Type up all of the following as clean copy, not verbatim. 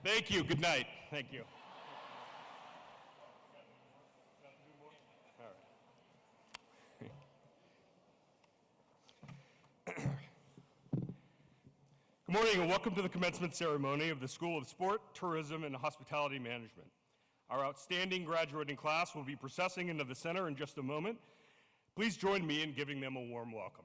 Thank you. Good night. Thank you. Good morning and welcome to the commencement ceremony of the School of Sport, Tourism, and Hospitality Management. Our outstanding graduating class will be processing into the center in just a moment. Please join me in giving them a warm welcome.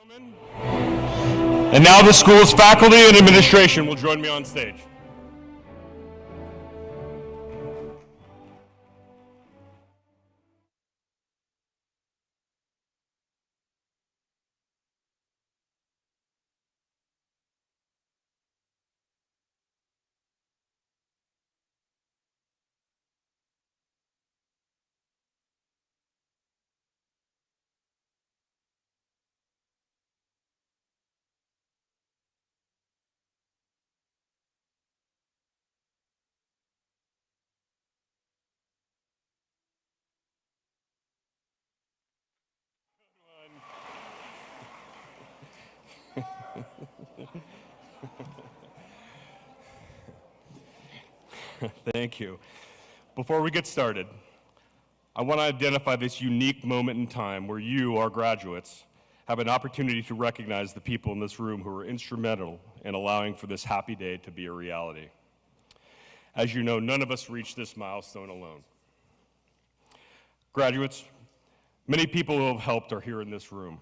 Gentlemen, and now the school's faculty and administration will join me on stage. Thank you. Before we get started, I want to identify this unique moment in time where you, our graduates, have an opportunity to recognize the people in this room who are instrumental and allowing for this happy day to be a reality. As you know, none of us reached this milestone alone. Graduates, many people who have helped are here in this room.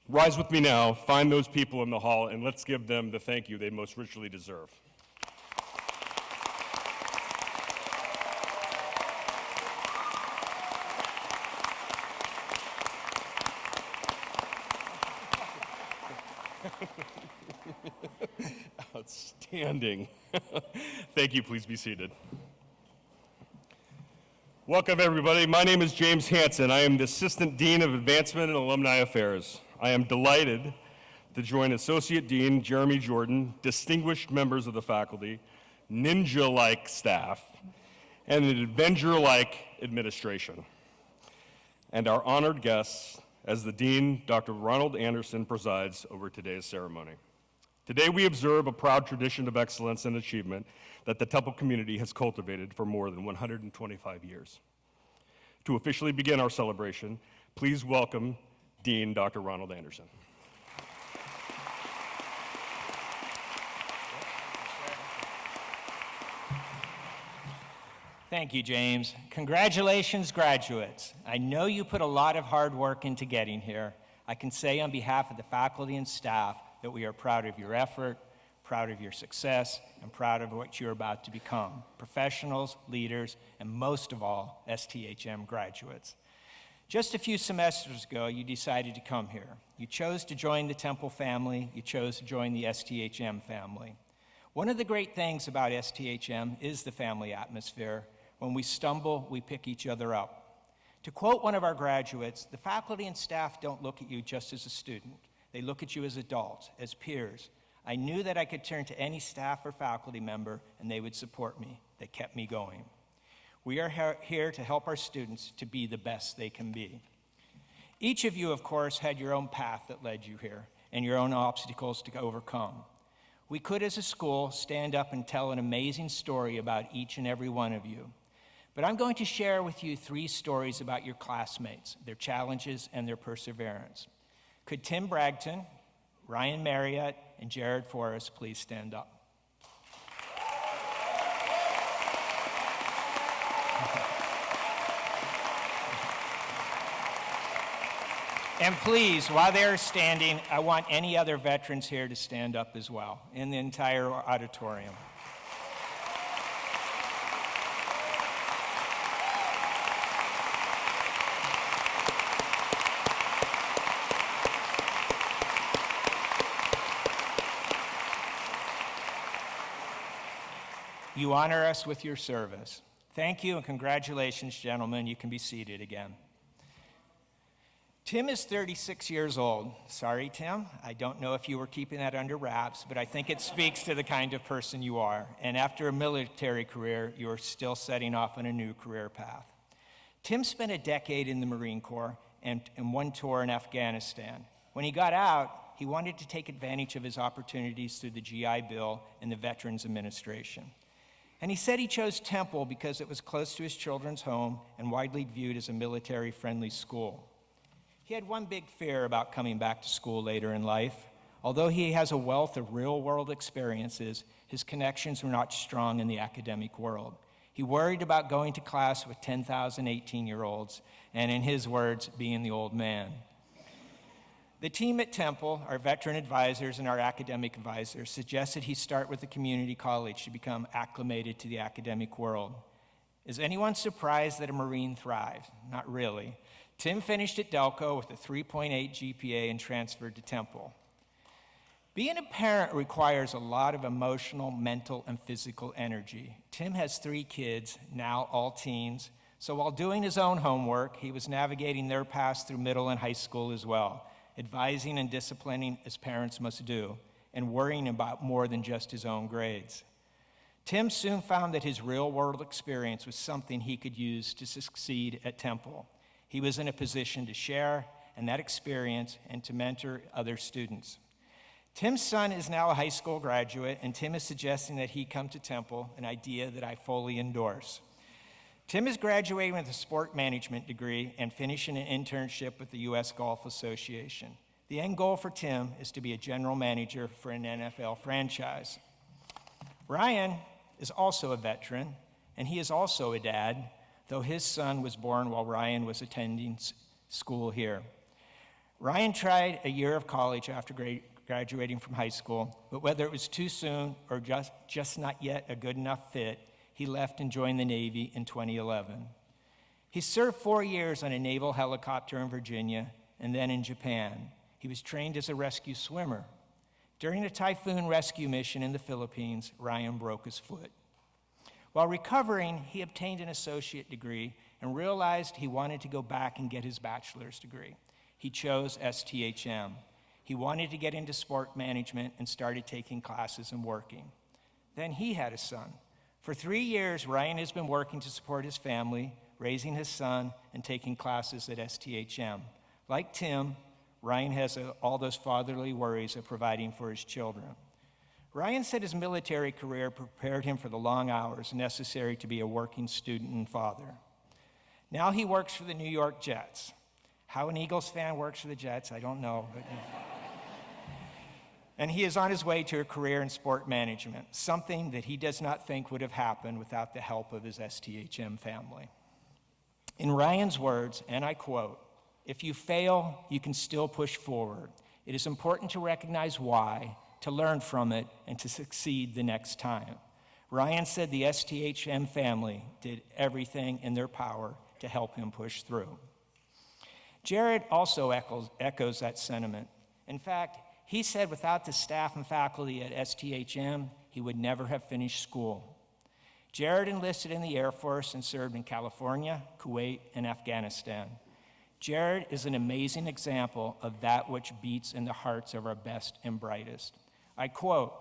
Rise with me now, find those people in the hall, and let's give them the thank you they most richly deserve. Outstanding. Thank you, please be seated. Welcome, everybody. My name is James Hansen. I am the Assistant Dean of Advancement and Alumni Affairs. I am delighted to join Associate Dean Jeremy Jordan, distinguished members of the faculty, ninja-like staff, and an Avenger-like administration, and our honored guests as the Dean, Dr. Ronald Anderson, presides over today's ceremony. Today we observe a proud tradition of excellence and achievement that the Temple community has cultivated for more than 125 years. To officially begin our celebration, please welcome Dean Dr. Ronald Anderson. Thank you, James. Congratulations, graduates. I know you put a lot of hard work into getting here. I can say on behalf of the faculty and staff that we are proud of your effort, proud of your success, and proud of what you're about to become. Professionals, leaders, and most of all, STHM graduates. Just a few semesters ago, you decided to come here. You chose to join the Temple family. You chose to join the STHM family. One of the great things about STHM is the family atmosphere. When we stumble, we pick each other up. To quote one of our graduates, the faculty and staff don't look at you just as a student. They look at you as adults, as peers. I knew that I could turn to any staff or faculty member and they would support me. They kept me going. We are here to help our students to be the best they can be. Each of you, of course, had your own path that led you here and your own obstacles to overcome. We could, as a school, stand up and tell an amazing story about each and every one of you. But I'm going to share with you 3 stories about your classmates, their challenges, and their perseverance. Could Tim Bragton, Ryan Marriott, and Jared Forrest please stand up? And please, while they're standing, I want any other veterans here to stand up as well in the entire auditorium. You honor us with your service. Thank you and congratulations, gentlemen. You can be seated again. Tim is 36 years old. Sorry, Tim. I don't know if you were keeping that under wraps, but I think it speaks to the kind of person you are. And after a military career, you are still setting off on a new career path. Tim spent a decade in the Marine Corps and one tour in Afghanistan. When he got out, he wanted to take advantage of his opportunities through the GI Bill and the Veterans Administration. And he said he chose Temple because it was close to his children's home and widely viewed as a military-friendly school. He had one big fear about coming back to school later in life. Although he has a wealth of real-world experiences, his connections were not strong in the academic world. He worried about going to class with 10,000 18-year-olds, and in his words, being the old man. The team at Temple, our veteran advisors and our academic advisors, suggested he start with a community college to become acclimated to the academic world. Is anyone surprised that a Marine thrived? Not really. Tim finished at Delco with a 3.8 GPA and transferred to Temple. Being a parent requires a lot of emotional, mental, and physical energy. Tim has 3 kids, now all teens, so while doing his own homework, he was navigating their paths through middle and high school as well, advising and disciplining as parents must do, and worrying about more than just his own grades. Tim soon found that his real-world experience was something he could use to succeed at Temple. He was in a position to share and that experience and to mentor other students. Tim's son is now a high school graduate, and Tim is suggesting that he come to Temple, an idea that I fully endorse. Tim is graduating with a sport management degree and finishing an internship with the U.S. Golf Association. The end goal for Tim is to be a general manager for an NFL franchise. Ryan is also a veteran, and he is also a dad, though his son was born while Ryan was attending school here. Ryan tried a year of college after graduating from high school, but whether it was too soon or just not yet a good enough fit, he left and joined the Navy in 2011. He served 4 years on a naval helicopter in Virginia and then in Japan. He was trained as a rescue swimmer. During a typhoon rescue mission in the Philippines, Ryan broke his foot. While recovering, he obtained an associate degree and realized he wanted to go back and get his bachelor's degree. He chose STHM. He wanted to get into sport management and started taking classes and working. Then he had a son. For 3 years, Ryan has been working to support his family, raising his son, and taking classes at STHM. Like Tim, Ryan has all those fatherly worries of providing for his children. Ryan said his military career prepared him for the long hours necessary to be a working student and father. Now he works for the New York Jets. How an Eagles fan works for the Jets, I don't know. And he is on his way to a career in sport management, something that he does not think would have happened without the help of his STHM family. In Ryan's words, and I quote, "If you fail, you can still push forward. It is important to recognize why, to learn from it, and to succeed the next time." Ryan said the STHM family did everything in their power to help him push through. Jared also echoes that sentiment. In fact, he said without the staff and faculty at STHM, he would never have finished school. Jared enlisted in the Air Force and served in California, Kuwait, and Afghanistan. Jared is an amazing example of that which beats in the hearts of our best and brightest. I quote,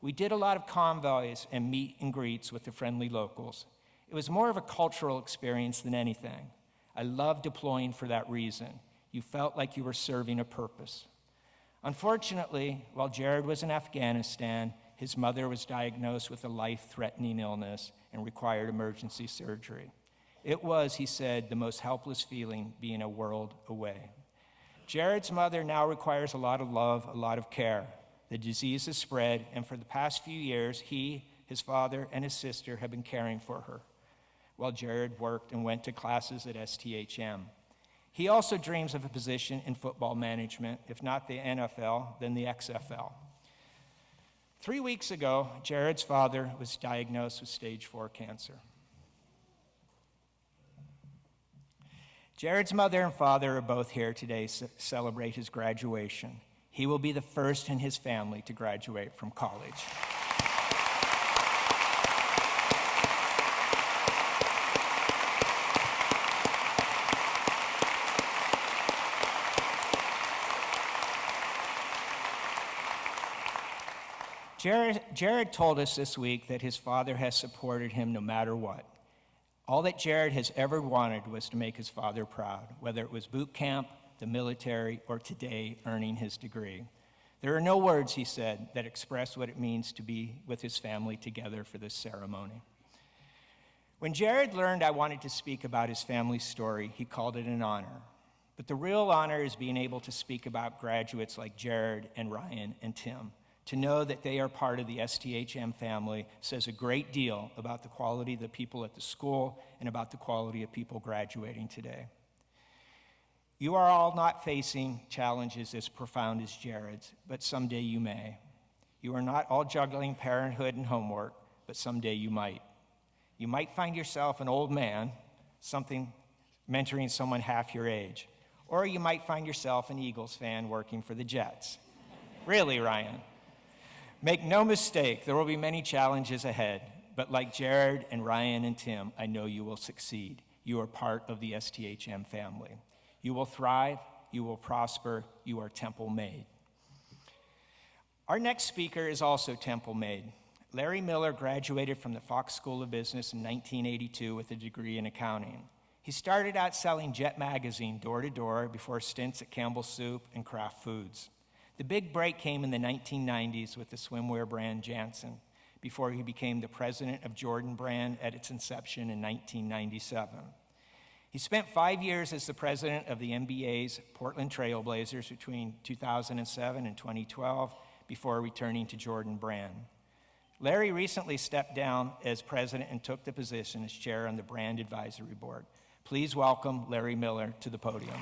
"We did a lot of convoys and meet and greets with the friendly locals. It was more of a cultural experience than anything. I loved deploying for that reason. You felt like you were serving a purpose." Unfortunately, while Jared was in Afghanistan, his mother was diagnosed with a life-threatening illness and required emergency surgery. It was, he said, the most helpless feeling being a world away. Jared's mother now requires a lot of love, a lot of care. The disease has spread, and for the past few years, he, his father, and his sister have been caring for her, while Jared worked and went to classes at STHM. He also dreams of a position in football management, if not the NFL, then the XFL. 3 weeks ago, Jared's father was diagnosed with stage 4 cancer. Jared's mother and father are both here today to celebrate his graduation. He will be the first in his family to graduate from college. Jared told us this week that his father has supported him no matter what. All that Jared has ever wanted was to make his father proud, whether it was boot camp, the military, or today earning his degree. There are no words, he said, that express what it means to be with his family together for this ceremony. When Jared learned I wanted to speak about his family's story, he called it an honor. But the real honor is being able to speak about graduates like Jared and Ryan and Tim. To know that they are part of the STHM family says a great deal about the quality of the people at the school and about the quality of people graduating today. You are all not facing challenges as profound as Jared's, but someday you may. You are not all juggling parenthood and homework, but someday you might. You might find yourself an old man, mentoring someone half your age, or you might find yourself an Eagles fan working for the Jets. Really, Ryan? Make no mistake, there will be many challenges ahead, but like Jared and Ryan and Tim, I know you will succeed. You are part of the STHM family. You will thrive, you will prosper, you are temple-made. Our next speaker is also temple-made. Larry Miller graduated from the Fox School of Business in 1982 with a degree in accounting. He started out selling Jet Magazine door-to-door before stints at Campbell Soup and Kraft Foods. The big break came in the 1990s with the swimwear brand Janssen, before he became the president of Jordan Brand at its inception in 1997. He spent 5 years as the president of the NBA's Portland Trail Blazers between 2007 and 2012 before returning to Jordan Brand. Larry recently stepped down as president and took the position as chair on the Brand Advisory Board. Please welcome Larry Miller to the podium.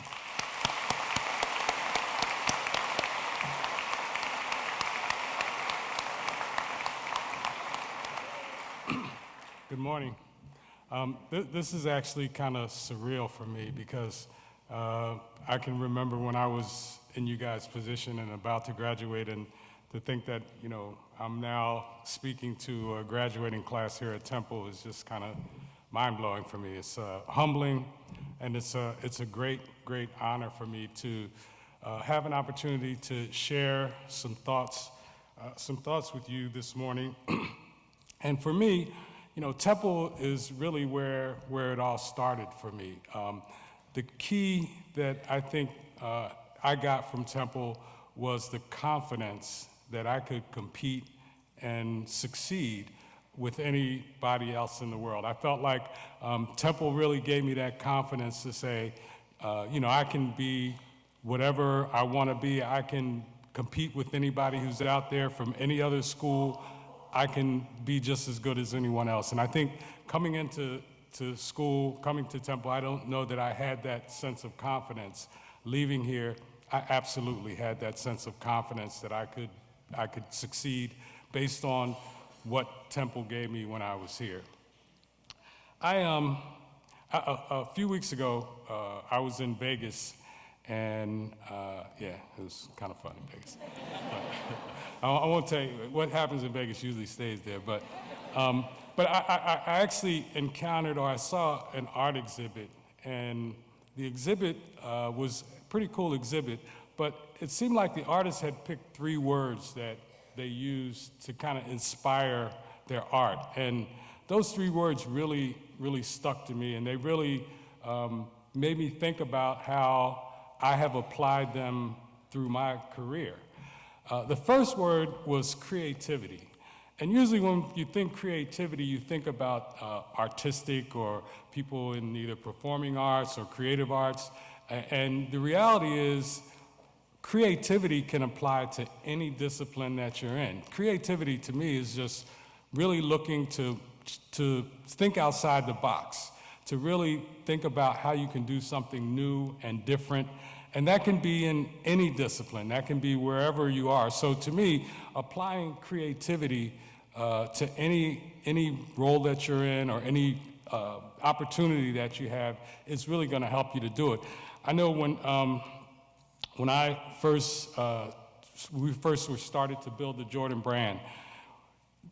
Good morning. This is actually kind of surreal for me because I can remember when I was in you guys' position and about to graduate, and to think that, I'm now speaking to a graduating class here at Temple is just kind of mind-blowing for me. It's humbling, and it's a great, great honor for me to have an opportunity to share some thoughts with you this morning. And for me, Temple is really where it all started for me. The key that I think I got from Temple was the confidence that I could compete and succeed with anybody else in the world. I felt like Temple really gave me that confidence to say, I can be whatever I want to be. I can compete with anybody who's out there from any other school. I can be just as good as anyone else. And I think coming into school, coming to Temple, I don't know that I had that sense of confidence. Leaving here, I absolutely had that sense of confidence that I could succeed based on what Temple gave me when I was here. A few weeks ago, I was in Vegas, and it was kind of fun in Vegas. I won't tell you, what happens in Vegas usually stays there, but I actually encountered, or I saw an art exhibit, and the exhibit was a pretty cool exhibit, but it seemed like the artist had picked 3 words that they used to kind of inspire their art, and those 3 words really, really stuck to me, and they really made me think about how I have applied them through my career. The first word was creativity. And usually when you think creativity, you think about artistic or people in either performing arts or creative arts. And the reality is creativity can apply to any discipline that you're in. Creativity to me is just really looking to think outside the box, to really think about how you can do something new and different. And that can be in any discipline. That can be wherever you are. So to me, applying creativity to any role that you're in or any opportunity that you have is really going to help you to do it. I know when we first were started to build the Jordan brand,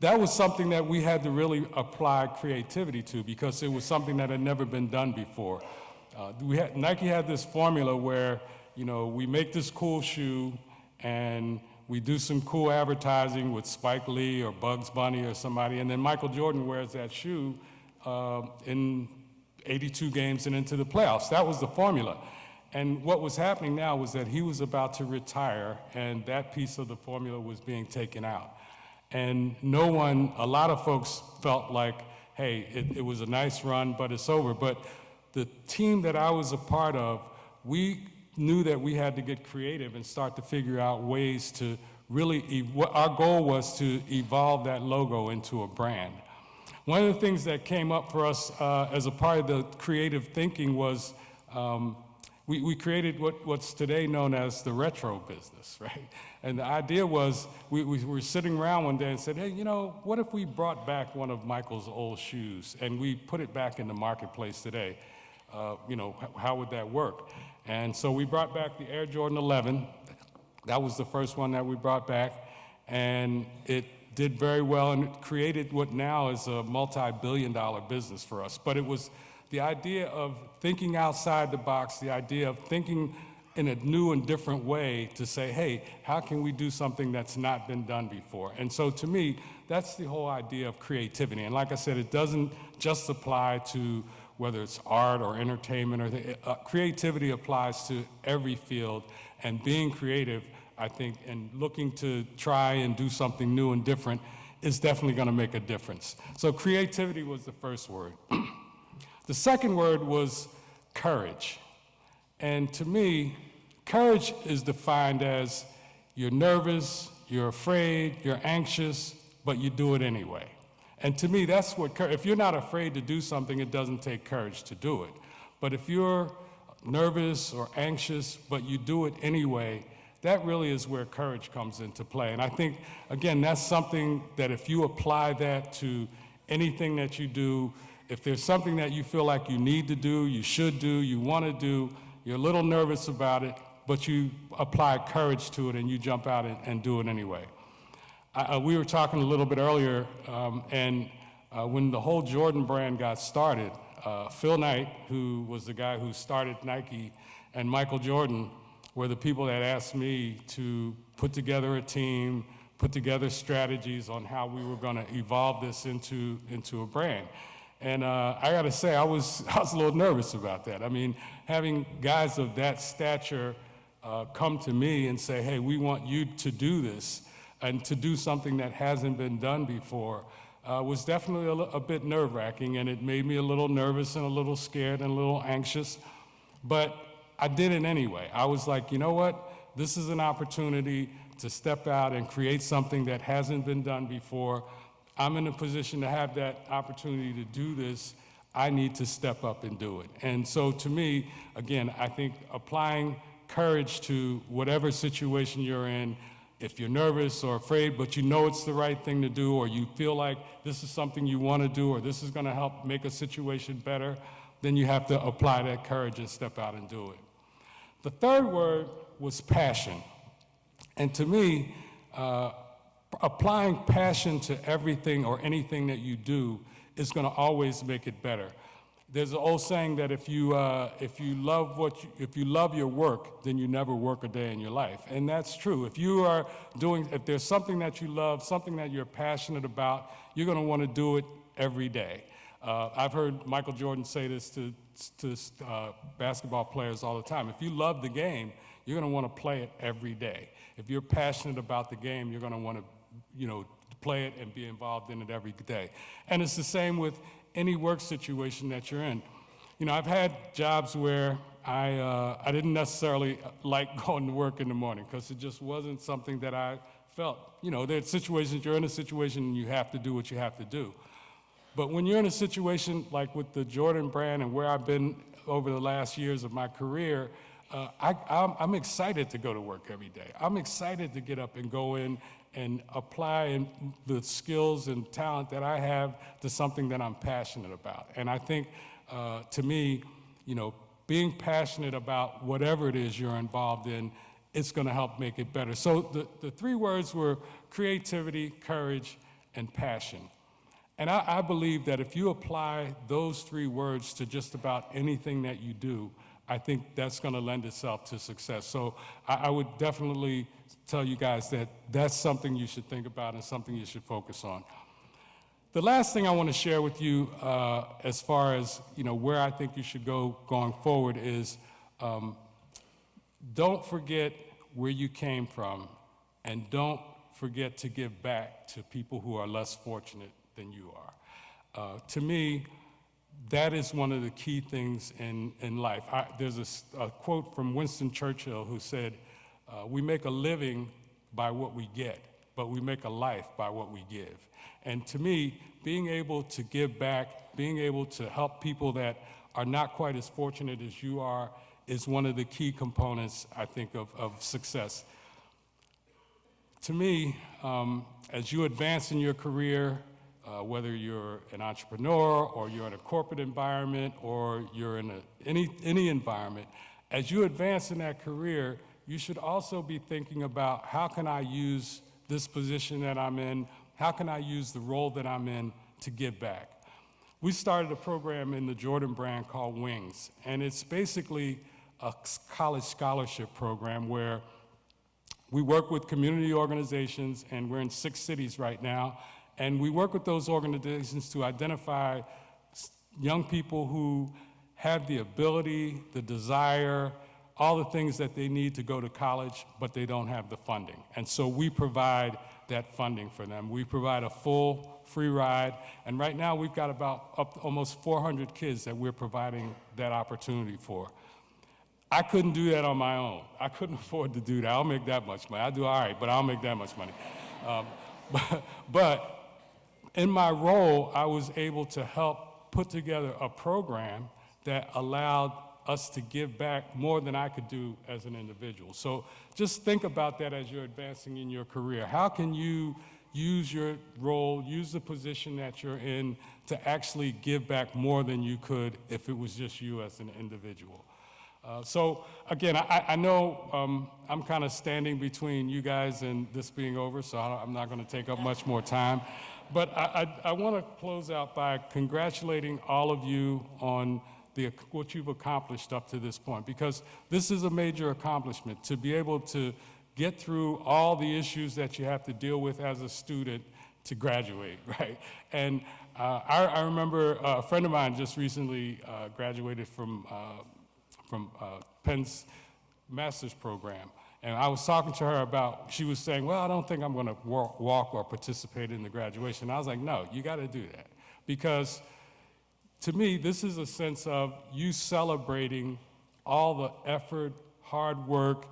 that was something that we had to really apply creativity to because it was something that had never been done before. Nike had this formula where, we make this cool shoe and we do some cool advertising with Spike Lee or Bugs Bunny or somebody, and then Michael Jordan wears that shoe in 82 games and into the playoffs. That was the formula. And what was happening now was that he was about to retire, and that piece of the formula was being taken out. And a lot of folks felt like, hey, it was a nice run, but it's over. But the team that I was a part of, we knew that we had to get creative and start to figure out ways to really, our goal was to evolve that logo into a brand. One of the things that came up for us as a part of the creative thinking was we created what's today known as the retro business, right? And the idea was we were sitting around one day and said, hey, what if we brought back one of Michael's old shoes and we put it back in the marketplace today? How would that work? And so we brought back the Air Jordan 11. That was the first one that we brought back, and it did very well, and it created what now is a multi-billion-dollar business for us. But it was the idea of thinking outside the box, the idea of thinking in a new and different way to say, hey, how can we do something that's not been done before? And so to me, that's the whole idea of creativity. And like I said, it doesn't just apply to whether it's art or entertainment, or creativity applies to every field, and being creative, I think, and looking to try and do something new and different is definitely going to make a difference. So creativity was the first word. The second word was courage. And to me, courage is defined as you're nervous, you're afraid, you're anxious, but you do it anyway. And to me, that's what if you're not afraid to do something, it doesn't take courage to do it. But if you're nervous or anxious, but you do it anyway, that really is where courage comes into play. And I think, again, that's something that if you apply that to anything that you do, if there's something that you feel like you need to do, you should do, you want to do, you're a little nervous about it, but you apply courage to it and you jump out and do it anyway. We were talking a little bit earlier, and when the whole Jordan brand got started, Phil Knight, who was the guy who started Nike, and Michael Jordan were the people that asked me to put together a team, put together strategies on how we were going to evolve this into a brand. And I got to say, I was a little nervous about that. I mean, having guys of that stature come to me and say, hey, we want you to do this and to do something that hasn't been done before was definitely a bit nerve-wracking, and it made me a little nervous and a little scared and a little anxious. But I did it anyway. I was like, you know what? This is an opportunity to step out and create something that hasn't been done before. I'm in a position to have that opportunity to do this. I need to step up and do it. And so to me, again, I think applying courage to whatever situation you're in, if you're nervous or afraid, but you know it's the right thing to do, or you feel like this is something you want to do, or this is going to help make a situation better, then you have to apply that courage and step out and do it. The third word was passion. And to me, applying passion to everything or anything that you do is going to always make it better. There's an old saying that if you love your work, then you never work a day in your life, and that's true. If there's something that you love, something that you're passionate about, you're going to want to do it every day. I've heard Michael Jordan say this to basketball players all the time. If you love the game, you're going to want to play it every day. If you're passionate about the game, you're going to want to, play it and be involved in it every day. And it's the same with any work situation that you're in. I've had jobs where I didn't necessarily like going to work in the morning because it just wasn't something that I felt. There's situations, you're in a situation and you have to do what you have to do. But when you're in a situation like with the Jordan brand and where I've been over the last years of my career, I'm excited to go to work every day. I'm excited to get up and go in and apply the skills and talent that I have to something that I'm passionate about. And I think, to me, being passionate about whatever it is you're involved in, it's going to help make it better. So the three words were creativity, courage, and passion. And I believe that if you apply those three words to just about anything that you do, I think that's going to lend itself to success. So I would definitely tell you guys that that's something you should think about and something you should focus on. The last thing I want to share with you as far as where I think you should go going forward is don't forget where you came from, and don't forget to give back to people who are less fortunate than you are. To me, that is one of the key things in life. There's a quote from Winston Churchill who said, we make a living by what we get, but we make a life by what we give. And to me, being able to give back, being able to help people that are not quite as fortunate as you are, is one of the key components, I think, of success. To me, as you advance in your career, whether you're an entrepreneur or you're in a corporate environment or you're in any environment, as you advance in that career, you should also be thinking about how can I use this position that I'm in, how can I use the role that I'm in to give back. We started a program in the Jordan brand called Wings, and it's basically a college scholarship program where we work with community organizations, and we're in 6 cities right now, and we work with those organizations to identify young people who have the ability, the desire, all the things that they need to go to college, but they don't have the funding. And so we provide that funding for them. We provide a full free ride, and right now we've got almost 400 kids that we're providing that opportunity for. I couldn't do that on my own. I couldn't afford to do that. I'll make that much money. I do all right, but I'll make that much money. But in my role, I was able to help put together a program that allowed us to give back more than I could do as an individual. So just think about that as you're advancing in your career. How can you use your role, use the position that you're in to actually give back more than you could if it was just you as an individual? So again, I know I'm kind of standing between you guys and this being over, so I'm not going to take up much more time. But I want to close out by congratulating all of you on what you've accomplished up to this point, because this is a major accomplishment to be able to get through all the issues that you have to deal with as a student to graduate, right? And I remember a friend of mine just recently graduated from Penn's master's program. And I was talking to her about, she was saying, well, I don't think I'm going to walk or participate in the graduation. I was like, no, you got to do that. Because to me, this is a sense of you celebrating all the effort, hard work,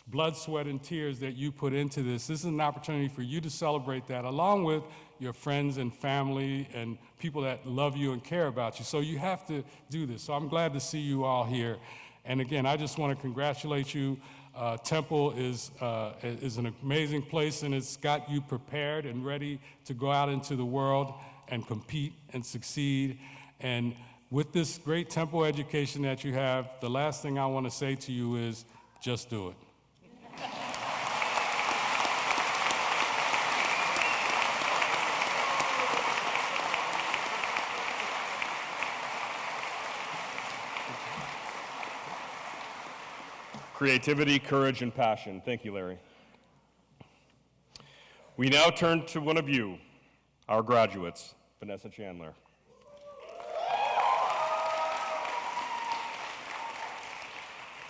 blood, sweat, and tears that you put into this. This is an opportunity for you to celebrate that along with your friends and family and people that love you and care about you. So you have to do this. So I'm glad to see you all here. And again, I just want to congratulate you. Temple is an amazing place, and it's got you prepared and ready to go out into the world and compete and succeed. And with this great Temple education that you have, the last thing I want to say to you is just do it. Creativity, courage, and passion. Thank you, Larry. We now turn to one of you, our graduates, Vanessa Chandler.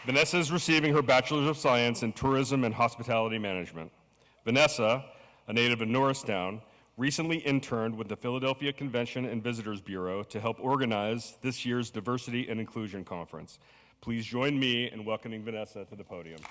Vanessa is receiving her Bachelor's of Science in Tourism and Hospitality Management. Vanessa, a native of Norristown, recently interned with the Philadelphia Convention and Visitors Bureau to help organize this year's Diversity and Inclusion Conference. Please join me in welcoming Vanessa to the podium.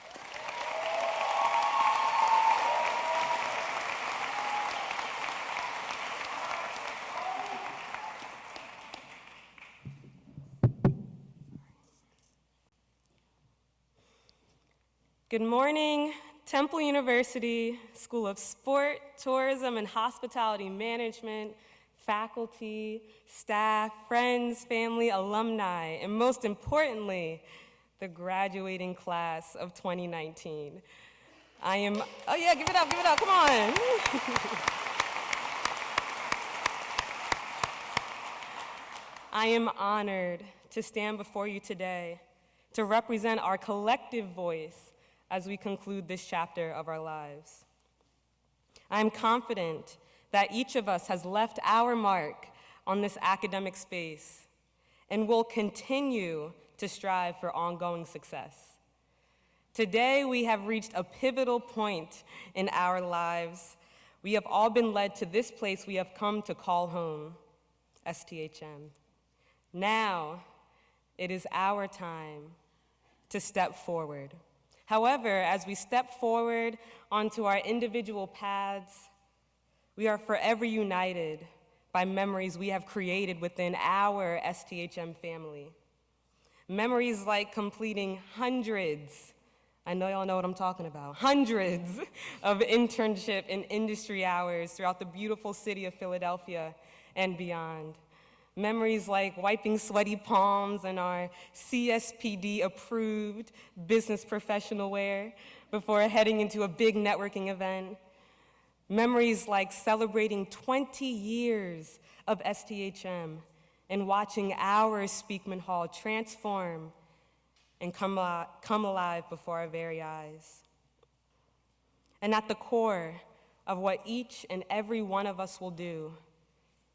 Good morning, Temple University School of Sport, Tourism, and Hospitality Management, faculty, staff, friends, family, alumni, and most importantly, the graduating class of 2019. Oh yeah, give it up, come on. I am honored to stand before you today to represent our collective voice as we conclude this chapter of our lives. I am confident that each of us has left our mark on this academic space and will continue to strive for ongoing success. Today, we have reached a pivotal point in our lives. We have all been led to this place we have come to call home, STHM. Now, it is our time to step forward. However, as we step forward onto our individual paths, we are forever united by memories we have created within our STHM family. Memories like completing hundreds, I know y'all know what I'm talking about, hundreds of internship and industry hours throughout the beautiful city of Philadelphia and beyond. Memories like wiping sweaty palms in our CSPD-approved business professional wear before heading into a big networking event. Memories like celebrating 20 years of STHM and watching our Speakman Hall transform and come alive before our very eyes. And at the core of what each and every one of us will do,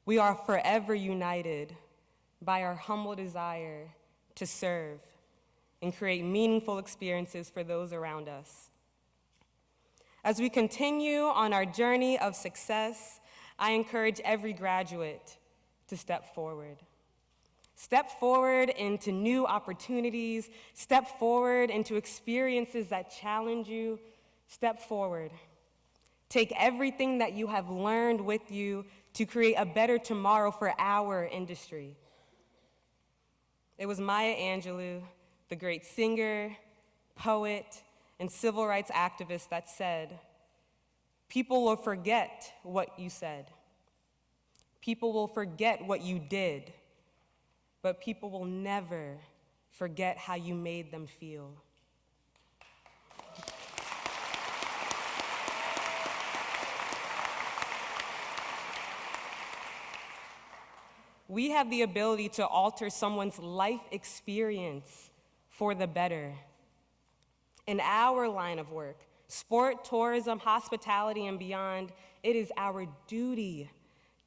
we are forever united by our humble desire to serve and create meaningful experiences for those around us. As we continue on our journey of success, I encourage every graduate to step forward. Step forward into new opportunities. Step forward into experiences that challenge you. Step forward. Take everything that you have learned with you to create a better tomorrow for our industry. It was Maya Angelou, the great singer, poet, and civil rights activist, that said, "People will forget what you said. People will forget what you did, but people will never forget how you made them feel." We have the ability to alter someone's life experience for the better. In our line of work, sport, tourism, hospitality, and beyond, it is our duty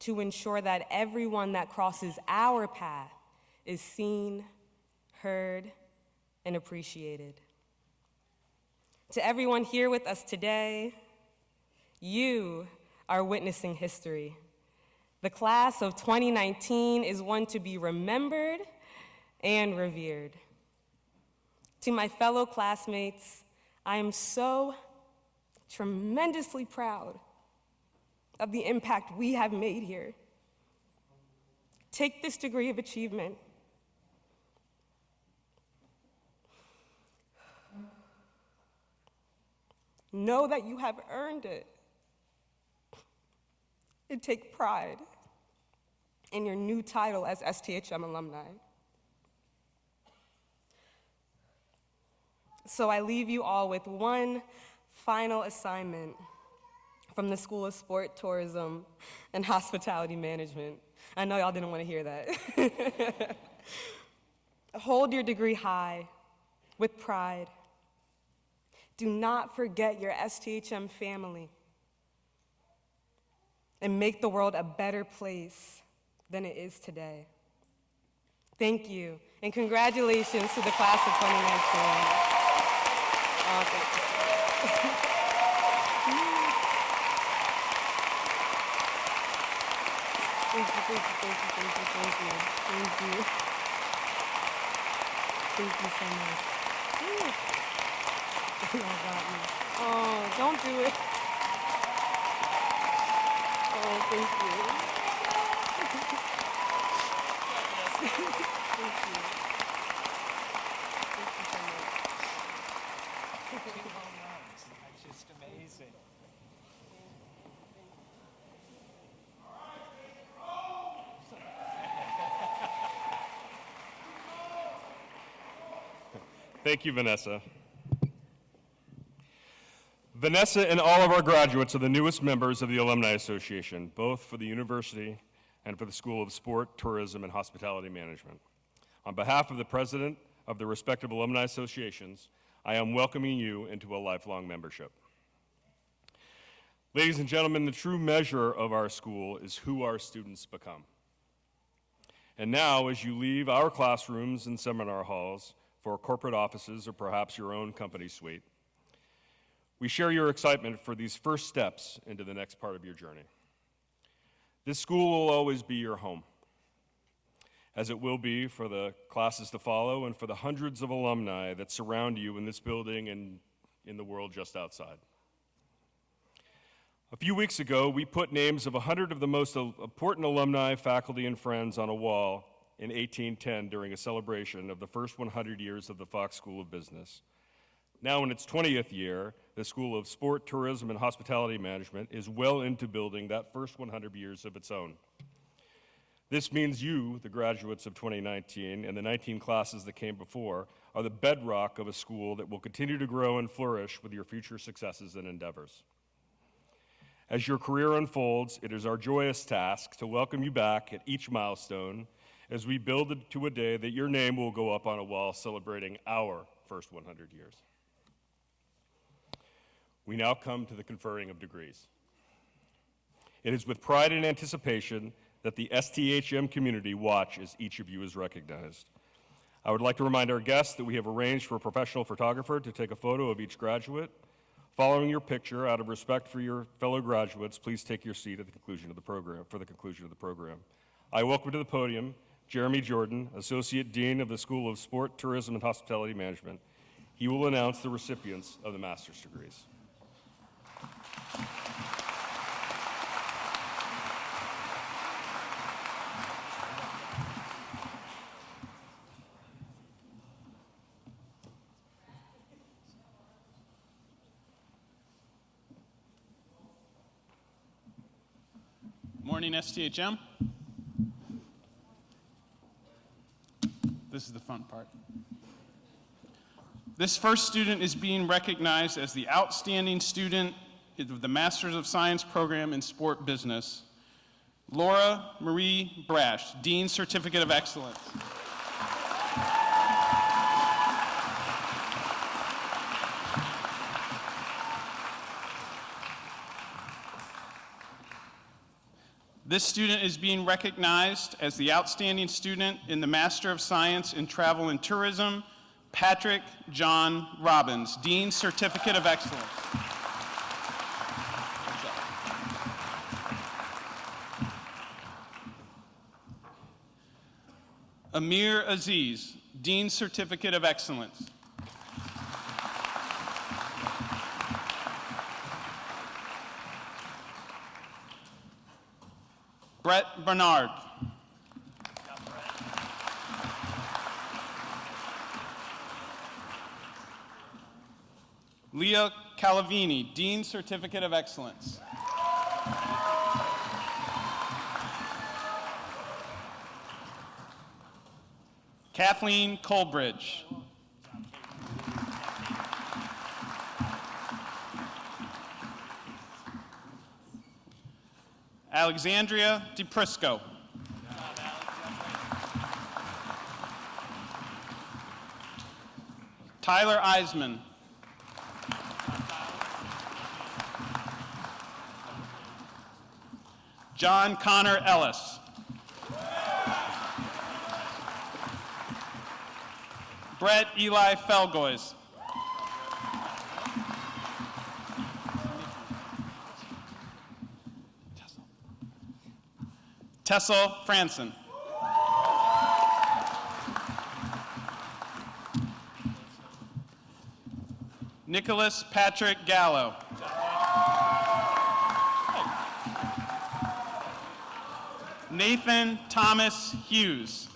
to ensure that everyone that crosses our path is seen, heard, and appreciated. To everyone here with us today, you are witnessing history. The class of 2019 is one to be remembered and revered. To my fellow classmates, I am so tremendously proud of the impact we have made here. Take this degree of achievement. Know that you have earned it. And take pride in your new title as STHM alumni. So I leave you all with one final assignment from the School of Sport, Tourism, and Hospitality Management. I know y'all didn't want to hear that. Hold your degree high with pride. Do not forget your STHM family, and make the world a better place than it is today. Thank you, and congratulations to the class of 2019. Oh, thank you. Thank you. Thank you so much. Y'all got me. Oh, don't do it. Oh, thank you. Thank you. Thank you so much. 2 home runs. That's just amazing. Thank you, Vanessa. Vanessa and all of our graduates are the newest members of the Alumni Association, both for the university and for the School of Sport, Tourism, and Hospitality Management. On behalf of the president of the respective alumni associations, I am welcoming you into a lifelong membership. Ladies and gentlemen, the true measure of our school is who our students become. And now, as you leave our classrooms and seminar halls for corporate offices or perhaps your own company suite, we share your excitement for these first steps into the next part of your journey. This school will always be your home, as it will be for the classes to follow and for the hundreds of alumni that surround you in this building and in the world just outside. A few weeks ago, we put names of 100 of the most important alumni, faculty, and friends on a wall in 1810 during a celebration of the first 100 years of the Fox School of Business. Now in its 20th year, the School of Sport, Tourism, and Hospitality Management is well into building that first 100 years of its own. This means you, the graduates of 2019, and the 19 classes that came before, are the bedrock of a school that will continue to grow and flourish with your future successes and endeavors. As your career unfolds, it is our joyous task to welcome you back at each milestone as we build to a day that your name will go up on a wall celebrating our first 100 years. We now come to the conferring of degrees. It is with pride and anticipation that the STHM community watch as each of you is recognized. I would like to remind our guests that we have arranged for a professional photographer to take a photo of each graduate. Following your picture, out of respect for your fellow graduates, please take your seat at the conclusion of the program, for the conclusion of the program. I welcome to the podium Jeremy Jordan, Associate Dean of the School of Sport, Tourism, and Hospitality Management. He will announce the recipients of the master's degrees. Morning, STHM. This is the fun part. This first student is being recognized as the outstanding student of the Masters of Science program in Sport Business, Laura Marie Brash, Dean Certificate of Excellence. This student is being recognized as the outstanding student in the Master of Science in Travel and Tourism, Patrick John Robbins, Dean Certificate of Excellence. Amir Aziz, Dean Certificate of Excellence. Brett Bernard. Leah Calavini, Dean Certificate of Excellence. Kathleen Colbridge. Alexandria DePrisco. Tyler Eisman. John Connor Ellis. Brett Eli Felgoys. Tassel Franson. Nicholas Patrick Gallo. Nathan Thomas Hughes.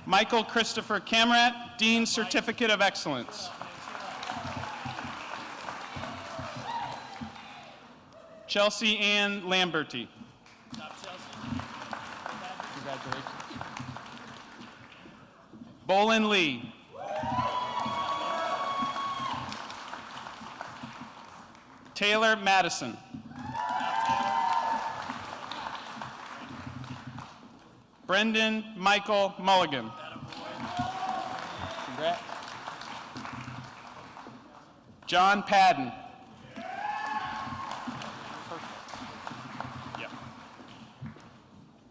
Michael Christopher Camrat, Dean Certificate of Excellence. Chelsea Ann Lamberty. Congratulations. Bolin Lee. Taylor Madison. Brendan Michael Mulligan. Congrats. John Padden.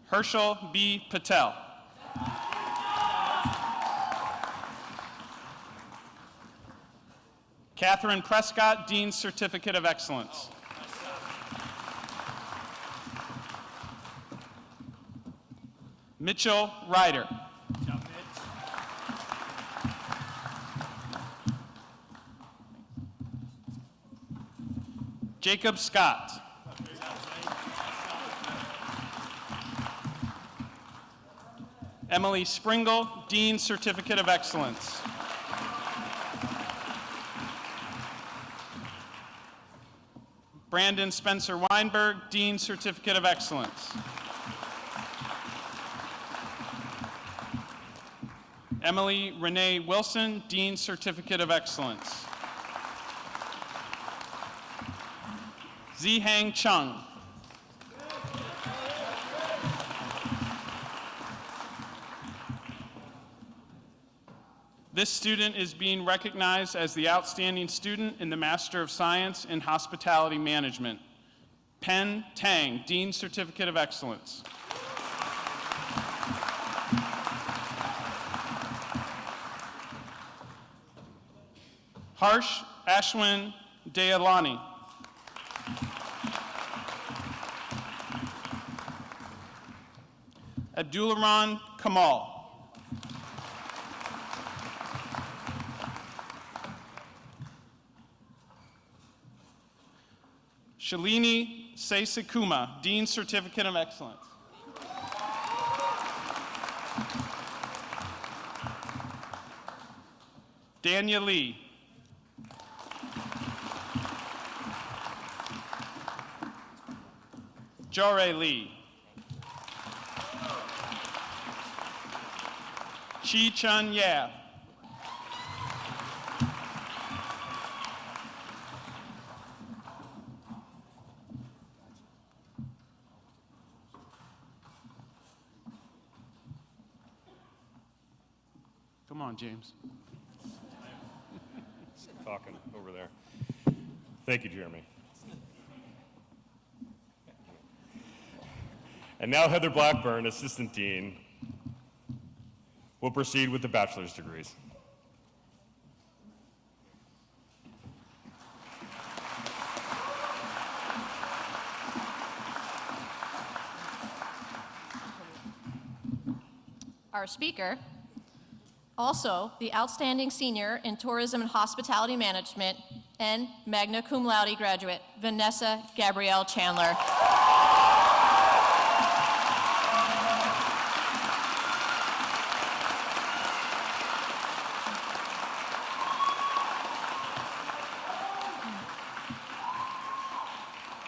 Herschel B. Patel. Catherine Prescott, Dean Certificate of Excellence. Mitchell Ryder. Jacob Scott. Emily Springle, Dean Certificate of Excellence. Brandon Spencer Weinberg, Dean Certificate of Excellence. Emily Renee Wilson, Dean Certificate of Excellence. Zihang Chung. This student is being recognized as the outstanding student in the Master of Science in Hospitality Management. Pen Tang, Dean Certificate of Excellence. Harsh Ashwin Deolani. Abdulrahman Kamal. Shalini Seisekuma, Dean Certificate of Excellence. Dania Lee. Jore Lee. Chi Chun Ya. Come on, James. Talking over there. Thank you, Jeremy. And now Heather Blackburn, Assistant Dean, will proceed with the bachelor's degrees. Our speaker, also the outstanding senior in tourism and hospitality management and magna cum laude graduate, Vanessa Gabrielle Chandler.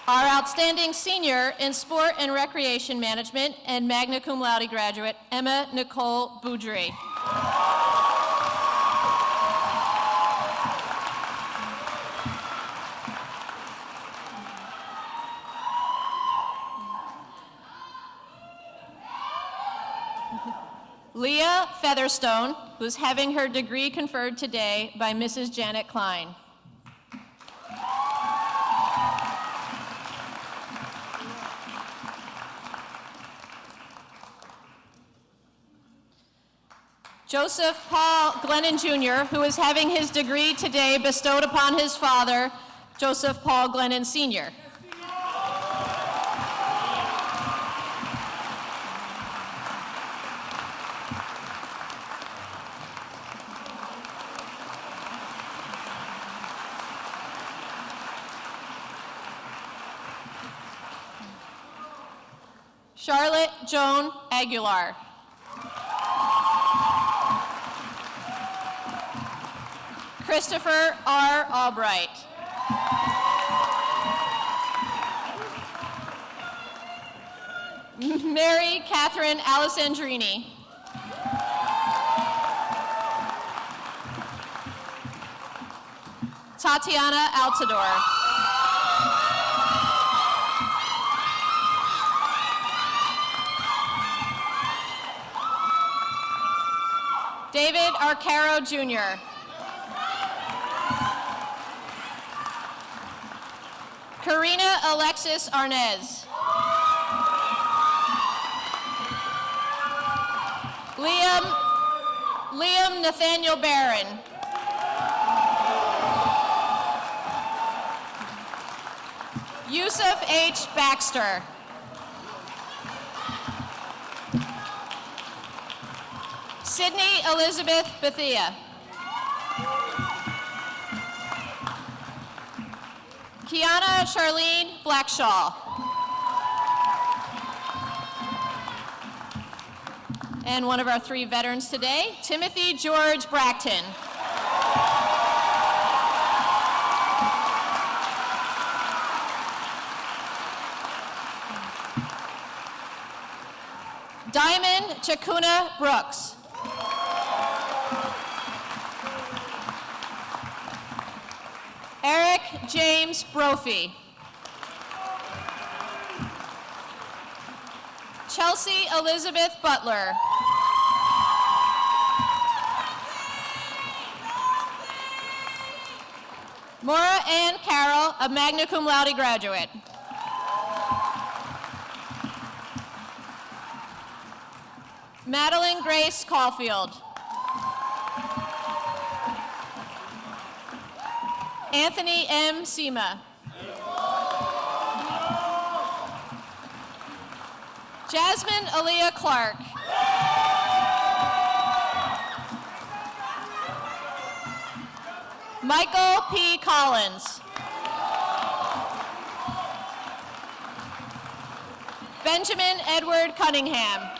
Our outstanding senior in sport and recreation management and magna cum laude graduate, Emma Nicole Boudry. Leah Featherstone, who's having her degree conferred today by Mrs. Janet Klein. Joseph Paul Glennon Jr., who is having his degree today bestowed upon his father, Joseph Paul Glennon Sr. Charlotte Joan Aguilar. Christopher R. Albright. Mary Catherine Alessandrini. Tatiana Altador. David Arcaro Jr. Karina Alexis Arnez. Liam Nathaniel Barron. Yusuf H. Baxter. Sydney Elizabeth Bethia. Kiana Charlene Blackshaw. And one of our 3 veterans today, Timothy George Bracton. Diamond Chakuna Brooks. Eric James Brophy. Chelsea Elizabeth Butler. Maura Ann Carroll, a magna cum laude graduate. Madeline Grace Caulfield. Anthony M. Sema. Jasmine Aaliyah Clark. Michael P. Collins. Benjamin Edward Cunningham.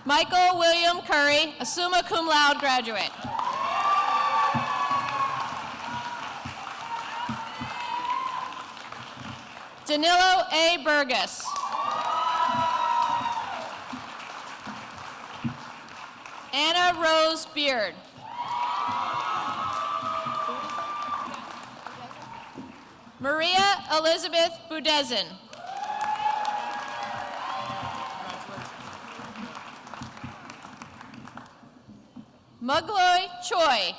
Michael William Curry, a summa cum laude graduate. Danilo A. Burgess. Anna Rose Beard. Maria Elizabeth Budezin. Mugloy Choi.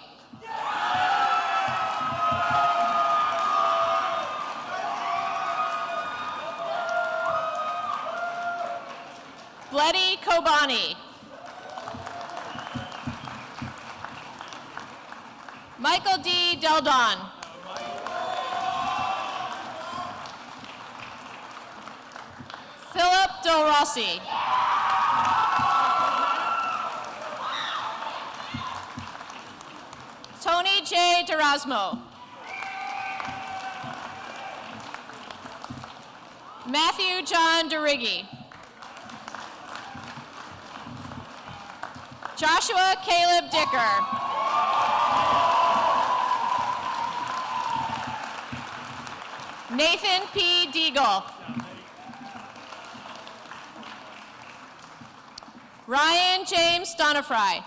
Bletty Kobani. Michael D. Deldon. Philip Del Rossi. Tony J. D'Erasmo. Matthew John DeRiggi. Joshua Caleb Dicker. Nathan P. Deagle. Ryan James Donafry.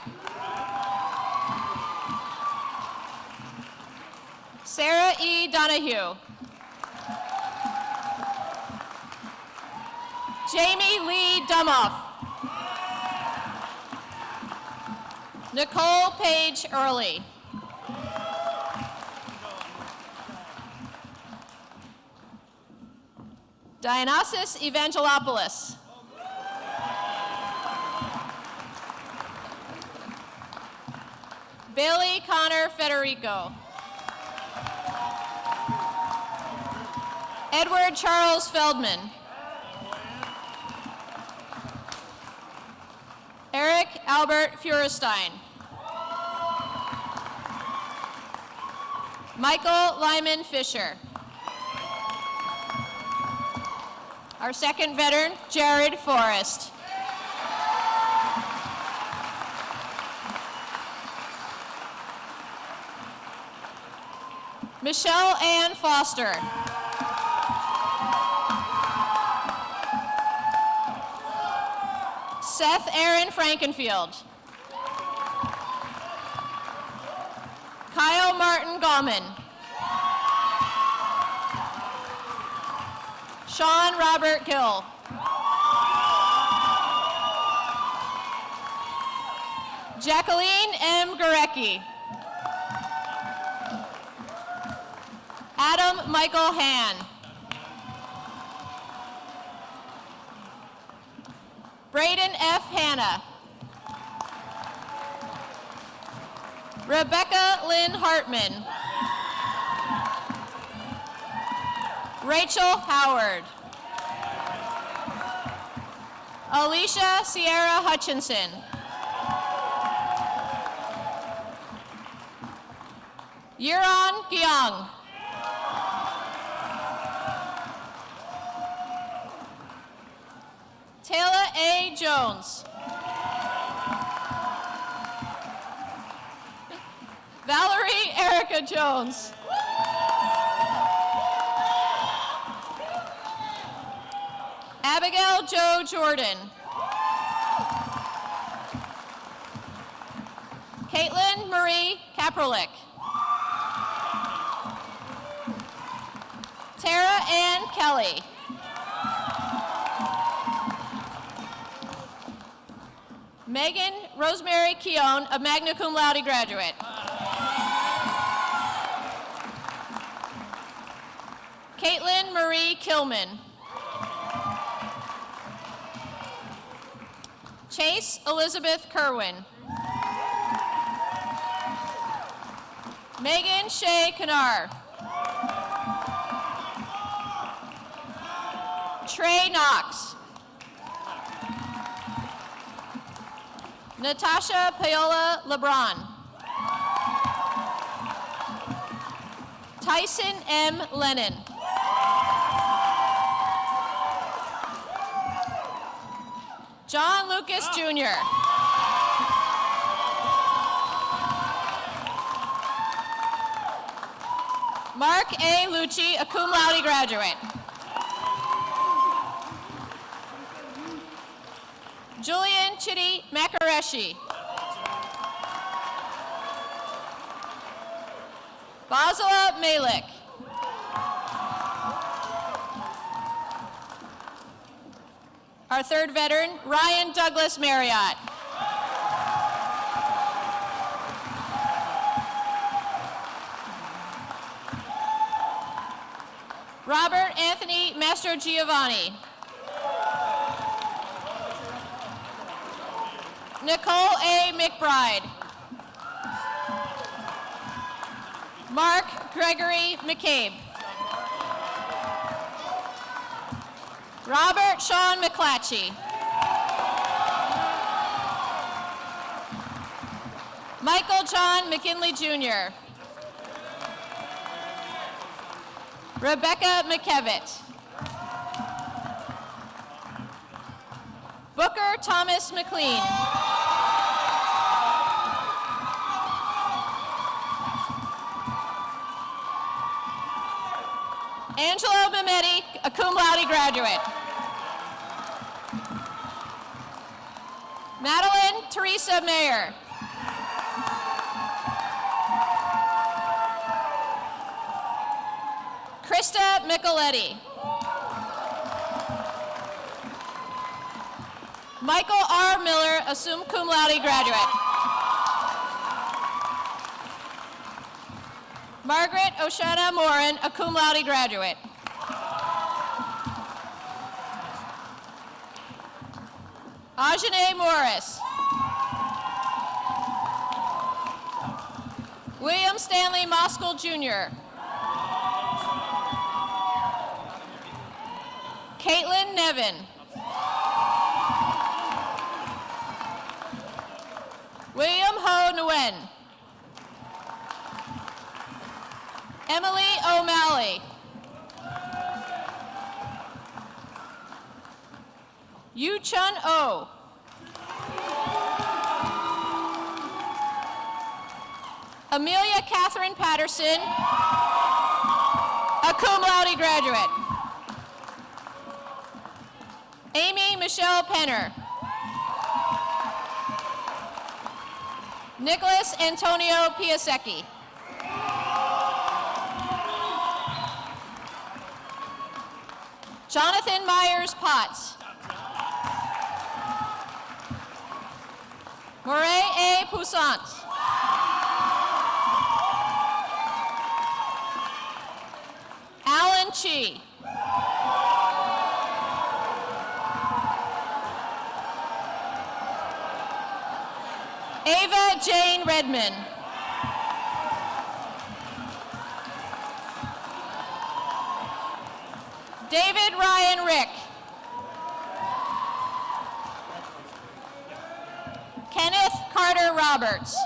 Sarah E. Donahue. Jamie Lee Dumoff. Nicole Page Early. Dionysus Evangelopoulos. Bailey Connor Federico. Edward Charles Feldman. Eric Albert Feuerstein. Michael Lyman Fisher. Our second veteran, Jared Forrest. Michelle Ann Foster. Seth Aaron Frankenfield. Kyle Martin Gallman. Sean Robert Gill. Jacqueline M. Gurecki. Adam Michael Hann. Braden F. Hanna. Rebecca Lynn Hartman. Rachel Howard. Alicia Sierra Hutchinson. Yuron Giang. Taylor A. Jones. Valerie Erica Jones. Abigail Jo Jordan. Caitlin Marie Kaprolik. Tara Ann Kelly. Megan Rosemary Keown, a magna cum laude graduate. Caitlin Marie Kilman. Chase Elizabeth Kerwin. Megan Shea Kanar. Trey Knox. Natasha Paola LeBron. Tyson M. Lennon. John Lucas Jr. Mark A. Lucci, a cum laude graduate. Julian Chitty Makareshi. Basila Malik. Our third veteran, Ryan Douglas Marriott. Robert Anthony Mastro Giovanni. Nicole A. McBride. Mark Gregory McCabe. Robert Sean McClatchy. Michael John McKinley Jr. Rebecca McKevitt. Booker Thomas McLean. Angelo Bimetti, a cum laude graduate. Madeline Teresa Mayer. Krista Micheletti. Michael R. Miller, a summa cum laude graduate. Margaret Oshana Morin, a cum laude graduate. Ajane Morris. William Stanley Moskell Jr. Caitlin Nevin. William Ho Nguyen. Emily O'Malley. Yu Chun Oh. Amelia Catherine Patterson, a cum laude graduate. Amy Michelle Penner. Nicholas Antonio Piasecki. Jonathan Myers Potts. Moray A. Poussant. Alan Chi. Ava Jane Redmond. David Ryan Rick. Kenneth Carter Roberts.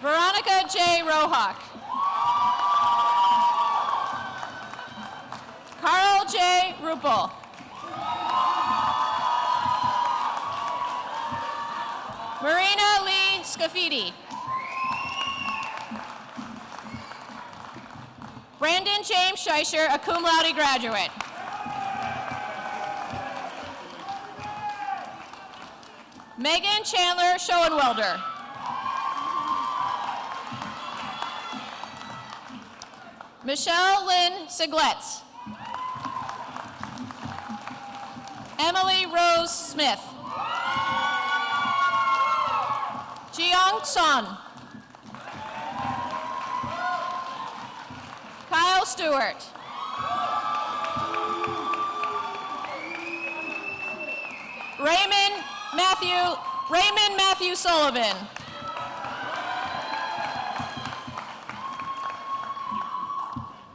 Veronica J. Rohak. Carl J. Ruppel. Marina Lee Scafidi. Brandon James Scheischer, a cum laude graduate. Megan Chandler Schoenwelder. Michelle Lynn Sigletz. Emily Rose Smith. Jiyoung Son. Kyle Stewart. Raymond Matthew Sullivan.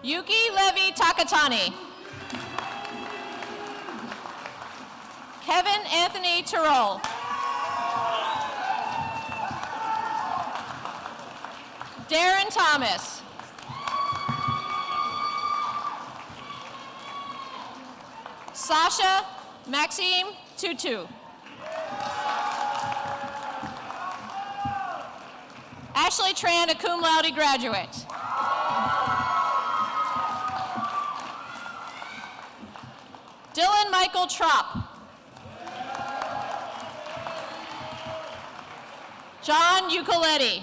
Yuki Levi Takatani. Kevin Anthony Terrell. Darren Thomas. Sasha Maxime Tutu. Ashley Tran, a cum laude graduate. Dylan Michael Trop. John Ucoletti.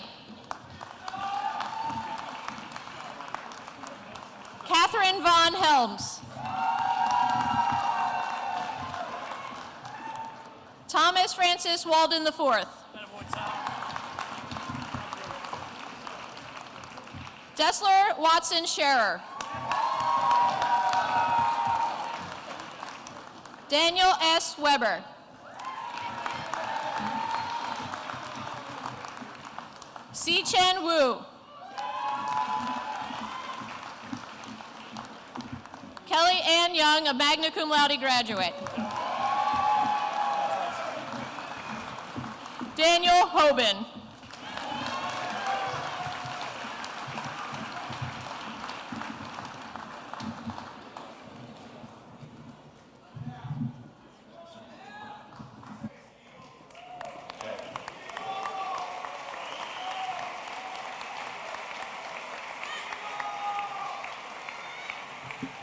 Catherine Von Helms. Thomas Francis Walden IV. Dessler Watson Scherer. Daniel S. Weber. Si Chen Wu. Kelly Ann Young, a magna cum laude graduate. Daniel Hoban.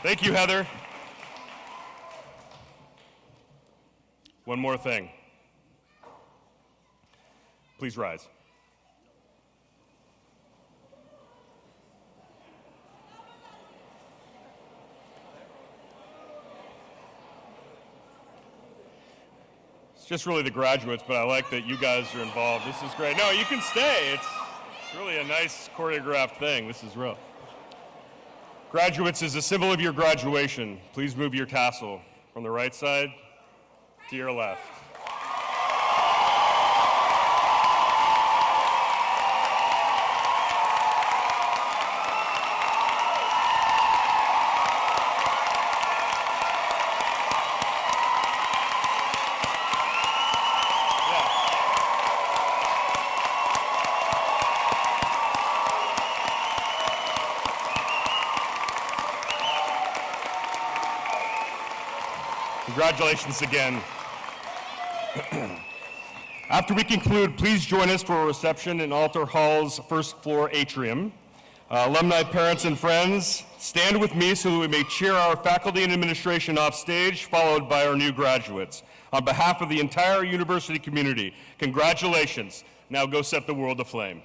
Thank you, Heather. One more thing. Please rise. It's just really the graduates, but I like that you guys are involved. This is great. No, you can stay. It's really a nice choreographed thing. This is real. Graduates, as a symbol of your graduation, please move your tassel from the right side to your left. Congratulations again. After we conclude, please join us for a reception in Alter Hall's first floor atrium. Alumni, parents, and friends, stand with me so that we may cheer our faculty and administration off stage, followed by our new graduates. On behalf of the entire university community, congratulations. Now go set the world aflame.